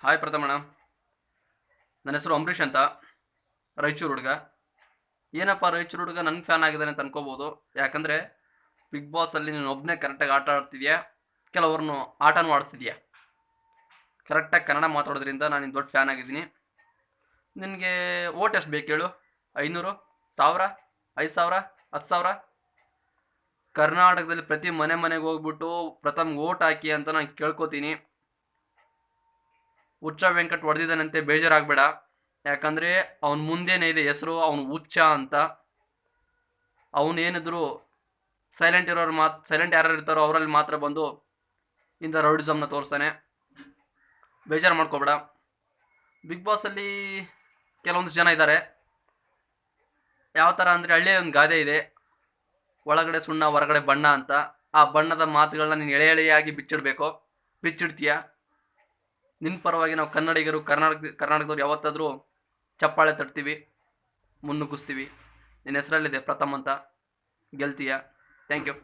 Hi ಪ್ರಥಮಣ್ಣ, ನನ್ನ ಹೆಸರು ಅಂಬರೀಷ್ ಅಂತ, ರಾಯಚೂರು ಹುಡುಗ. ಏನಪ್ಪ ರಾಯಚೂರು ಹುಡುಗ ನನ್ನ ಫ್ಯಾನ್ ಆಗಿದ್ದಾನೆ ಅಂತ ಅನ್ಕೋಬೋದು. ಯಾಕಂದರೆ ಬಿಗ್ ಬಾಸಲ್ಲಿ ನೀನು ಒಬ್ಬನೇ ಕರೆಕ್ಟಾಗಿ ಆಟ ಆಡ್ತಿದ್ಯಾ, ಕೆಲವ್ರನ್ನು ಆಟನೂ ಆಡಿಸ್ತಿದ್ಯಾ. ಕರೆಕ್ಟಾಗಿ ಕನ್ನಡ ಮಾತಾಡೋದ್ರಿಂದ ನಾನು ನಿನ್ನ ದೊಡ್ಡ ಫ್ಯಾನ್ ಆಗಿದ್ದೀನಿ. ನಿನಗೆ ಓಟ್ ಎಷ್ಟು ಬೇಕು ಹೇಳು? 500, 1000, 5000, 10,000? ಕರ್ನಾಟಕದಲ್ಲಿ ಪ್ರತಿ ಮನೆಗೆ ಹೋಗ್ಬಿಟ್ಟು ಪ್ರಥಮ್ ಓಟ್ ಹಾಕಿ ಅಂತ ನಾನು ಕೇಳ್ಕೊತೀನಿ. ಹುಚ್ಚ ವೆಂಕಟ್ ಹೊಡೆದಿದ್ದಾನಂತೆ, ಬೇಜಾರಾಗಬೇಡ. ಯಾಕಂದರೆ ಅವನ ಮುಂದೆನೇ ಇದೆ ಹೆಸರು, ಅವನು ಹುಚ್ಚ ಅಂತ. ಅವನೇನಿದ್ರು ಸೈಲೆಂಟ್ ಯಾರು ಇರ್ತಾರೋ ಅವರಲ್ಲಿ ಮಾತ್ರ ಬಂದು ಇಂಥ ರೌಡಿಸಮ್ನ ತೋರಿಸ್ತಾನೆ. ಬೇಜಾರು ಮಾಡ್ಕೋಬೇಡ. ಬಿಗ್ ಬಾಸಲ್ಲಿ ಕೆಲವೊಂದು ಜನ ಇದ್ದಾರೆ. ಯಾವ ಥರ ಅಂದರೆ, ಹಳ್ಳಿಯಲ್ಲಿ ಒಂದು ಗಾದೆ ಇದೆ, ಒಳಗಡೆ ಸುಣ್ಣ ಹೊರಗಡೆ ಬಣ್ಣ ಅಂತ. ಆ ಬಣ್ಣದ ಮಾತುಗಳನ್ನ ನೀನು ಎಳೆಯಾಗಿ ಬಿಚ್ಚಿಡ್ತೀಯ. ನಿನ್ನ ಪರವಾಗಿ ನಾವು ಕನ್ನಡಿಗರು, ಕರ್ನಾಟಕದವ್ರು ಯಾವತ್ತಾದರೂ ಚಪ್ಪಾಳೆ ತಟ್ತೀವಿ, ಮುನ್ನುಗ್ಗಿಸ್ತೀವಿ. ನಿನ್ನ ಹೆಸರಲ್ಲಿದೆ ಪ್ರಥಮ್ ಅಂತ. ಗೆಲ್ತೀಯ. Thank you.